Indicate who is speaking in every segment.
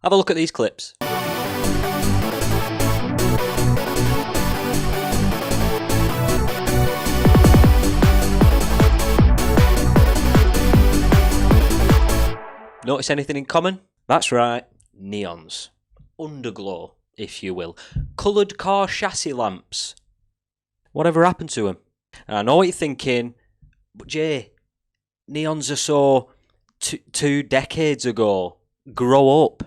Speaker 1: Have a look at these clips. Notice anything in common? That's right, neons. Underglow, if you will. Coloured car chassis lamps. Whatever happened to them? And I know what you're thinking, but Jay, neons are so 2 decades ago. Grow up,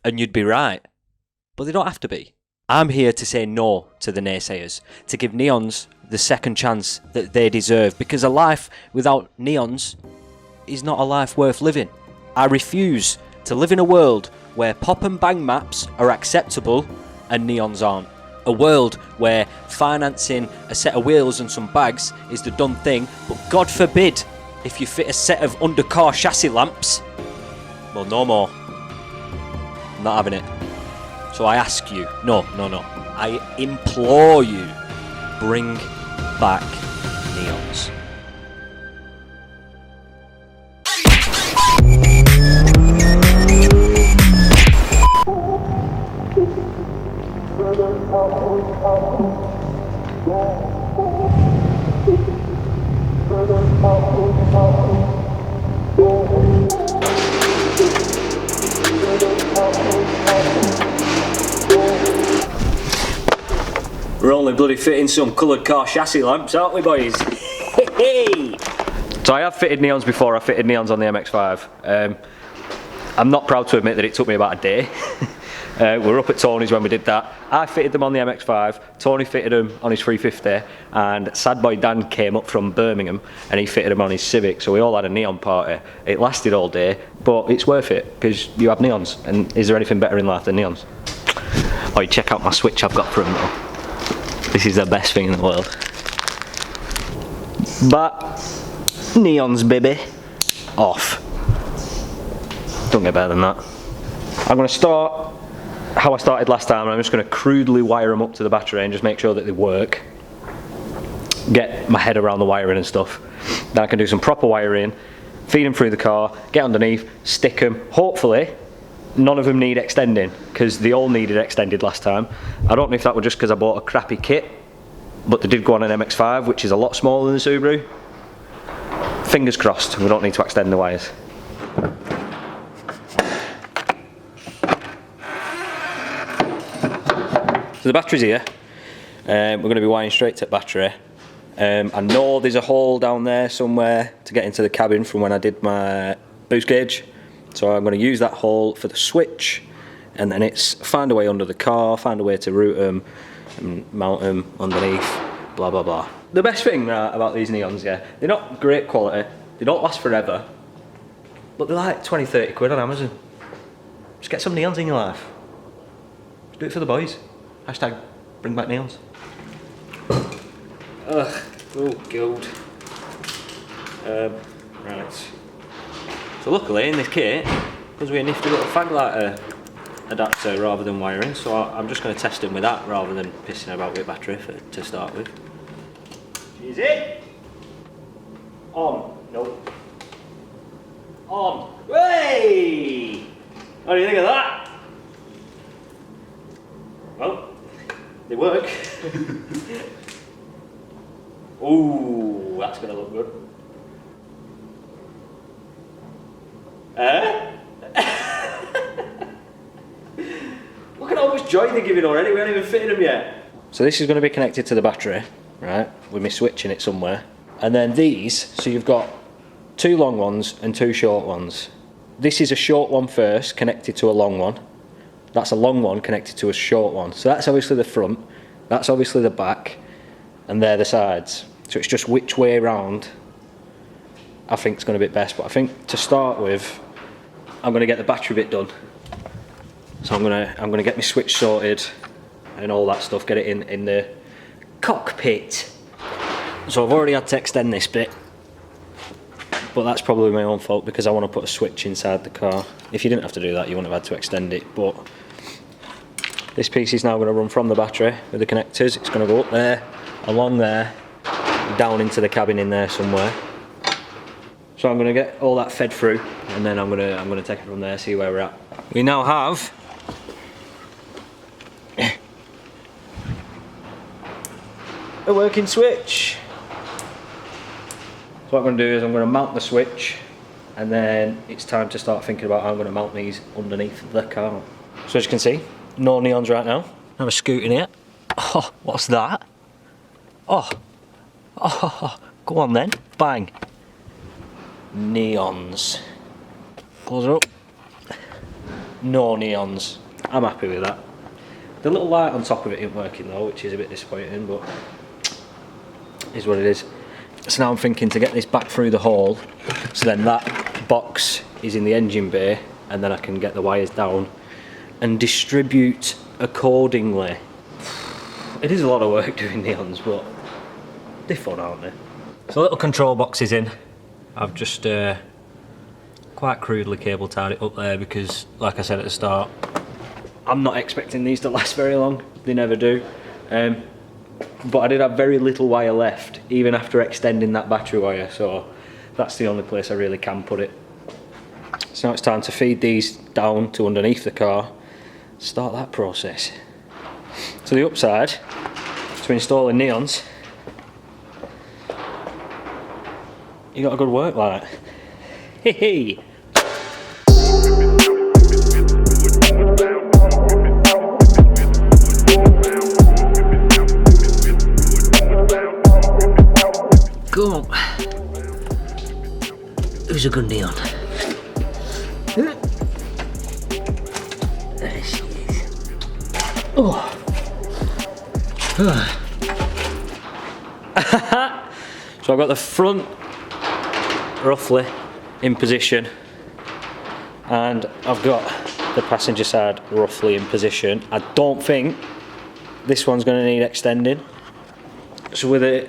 Speaker 1: and you'd be right. But they don't have to be. I'm here to say no to the naysayers, to give neons the second chance that they deserve, because a life without neons is not a life worth living. I refuse to live in a world where pop and bang maps are acceptable and neons aren't. A world where financing a set of wheels and some bags is the done thing, but God forbid if you fit a set of undercar chassis lamps, well, no more. I'm not having it. So I ask you, no, I implore you, bring back neons. We're only bloody fitting some coloured car chassis lamps, aren't we, boys? Hey! So I have fitted neons before. I fitted neons on the MX-5. I'm not proud to admit that it took me about a day. We were up at Tony's when we did that. I fitted them on the MX-5, Tony fitted them on his 350, and Sad Boy Dan came up from Birmingham and he fitted them on his Civic, so we all had a neon party. It lasted all day, but it's worth it because you have neons, and is there anything better in life than neons? Oh, you check out my switch I've got for them though. This is the best thing in the world. But neons, baby, off. Don't get better than that. I'm going to start how I started last time, and I'm just going to crudely wire them up to the battery and just make sure that they work. Get my head around the wiring and stuff. Then I can do some proper wiring, feed them through the car, get underneath, stick them. Hopefully, none of them need extending, because they all needed extended last time. I don't know if that was just because I bought a crappy kit, but they did go on an MX-5, which is a lot smaller than the Subaru. Fingers crossed, we don't need to extend the wires. So the battery's here. We're going to be wiring straight to the battery. I know there's a hole down there somewhere to get into the cabin from when I did my boost gauge. So I'm going to use that hole for the switch, and then it's find a way under the car, find a way to route them and mount them underneath, blah blah blah. The best thing about these neons, yeah, they're not great quality, they don't last forever, but they're like 20-30 quid on Amazon. Just get some neons in your life. Just do it for the boys. Hashtag bring back neons. Ugh, oh god. Right. So luckily in this kit comes with a nifty little fag lighter adapter rather than wiring, so I'm just going to test them with that rather than pissing about with battery to start with. Is it? On. Nope. On. Hey! What do you think of that? Well, they work. Ooh, that's going to look good. Look at how much joy they're giving already, we haven't even fitted them yet. So this is going to be connected to the battery, right, with me switching it somewhere. And then these, so you've got 2 long ones and 2 short ones. This is a short one first, connected to a long one. That's a long one connected to a short one. So that's obviously the front, that's obviously the back, and they're the sides. So it's just which way around I think is going to be best. But I think to start with, I'm going to get the battery bit done. So I'm going to get my switch sorted and all that stuff, get it in the cockpit. So I've already had to extend this bit, but that's probably my own fault because I want to put a switch inside the car. If you didn't have to do that, you wouldn't have had to extend it, but this piece is now going to run from the battery with the connectors. It's going to go up there, along there, down into the cabin in there somewhere. So I'm going to get all that fed through, and then I'm going to take it from there, see where we're at. We now have a working switch. So what I'm going to do is I'm going to mount the switch, and then it's time to start thinking about how I'm going to mount these underneath the car. So as you can see, no neons right now. I have a scoot in here. Oh, what's that? Oh, go on then, bang. Neons. Close it up. No neons. I'm happy with that. The little light on top of it isn't working though, which is a bit disappointing, but is what it is. So now I'm thinking to get this back through the hole, so then that box is in the engine bay, and then I can get the wires down and distribute accordingly. It is a lot of work doing neons, but they're fun, aren't they? So little control box is in. I've just quite crudely cable tied it up there because, like I said at the start, I'm not expecting these to last very long. They never do. But I did have very little wire left, even after extending that battery wire, so that's the only place I really can put it. So now it's time to feed these down to underneath the car, start that process. So the upside to installing neons, you got a good work light. Hey! Go on. Who's a good neon? There she is. Oh. So I've got the front roughly in position, and I've got the passenger side roughly in position. I don't think this one's going to need extending. So with a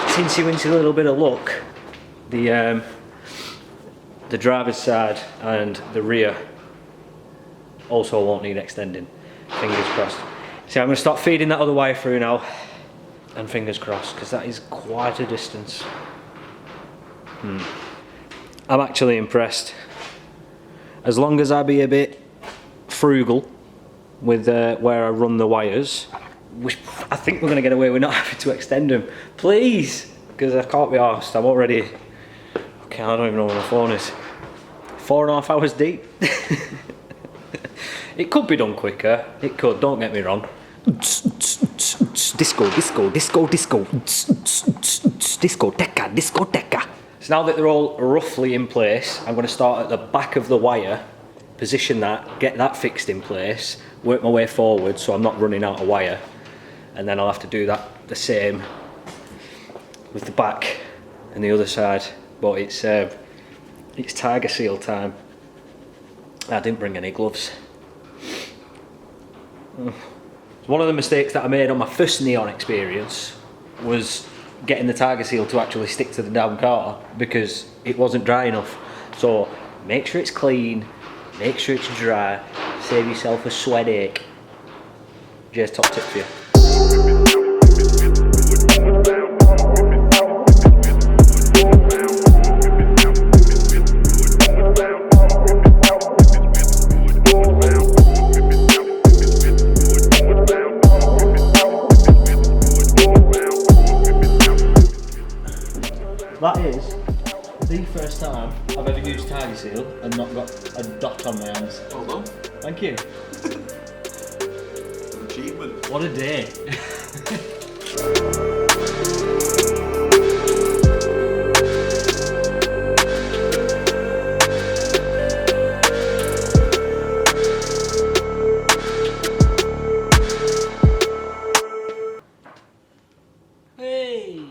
Speaker 1: tinsy wincy little bit of luck, the driver's side and the rear also won't need extending. Fingers crossed. See, I'm going to start feeding that other wire through now, and fingers crossed, because that is quite a distance. I'm actually impressed. As long as I be a bit frugal with where I run the wires, I think we're going to get away with not having to extend them. Please! Because I can't be arsed. I'm already... Okay, I don't even know where my phone is. 4.5 hours deep. It could be done quicker. It could, don't get me wrong. Disco, disco, disco, disco. Discoteca, discoteca. So now that they're all roughly in place, I'm going to start at the back of the wire, position that, get that fixed in place, work my way forward so I'm not running out of wire. And then I'll have to do that the same with the back and the other side. But it's tiger seal time. I didn't bring any gloves. One of the mistakes that I made on my first neon experience was getting the tiger seal to actually stick to the damn car because it wasn't dry enough. So make sure it's clean, make sure it's dry, save yourself a sweat ache. Jay's top tip for you. That is the first time I've ever used tiger seal and not got a dot on my hands.
Speaker 2: Well done.
Speaker 1: Thank you.
Speaker 2: Achievement.
Speaker 1: What a day. Hey!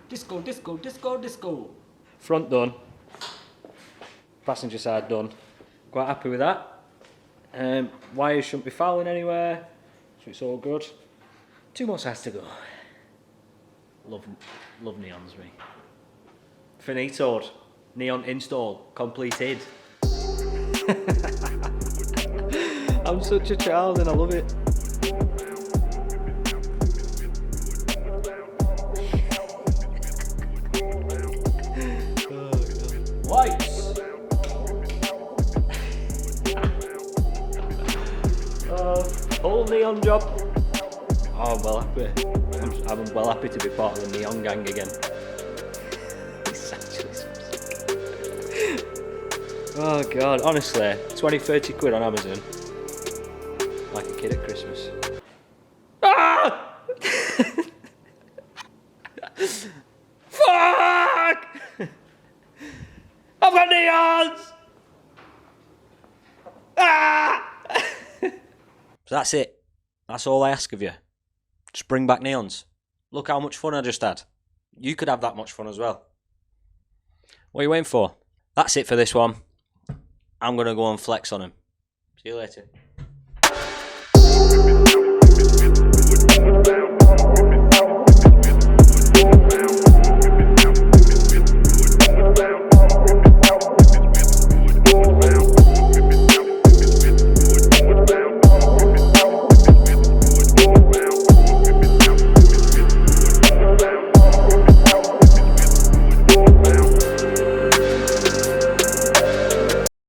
Speaker 1: Disco, disco, disco, disco. Front done. Passenger side done. Quite happy with that. Wires shouldn't be fouling anywhere, so it's all good. 2 more sides to go. Love neons, me. Finitoed. Neon install completed. I'm such a child and I love it. Lights. Full neon job. Oh, I'm well happy. I'm well happy to be part of the neon gang again. It's actually so sick. Oh god, honestly, 20-30 quid on Amazon. Like a kid at Christmas. Ah! Fuck! I've got neons! Ah! So that's it. That's all I ask of you. Just bring back neons. Look how much fun I just had. You could have that much fun as well. What are you waiting for? That's it for this one. I'm going to go and flex on him. See you later.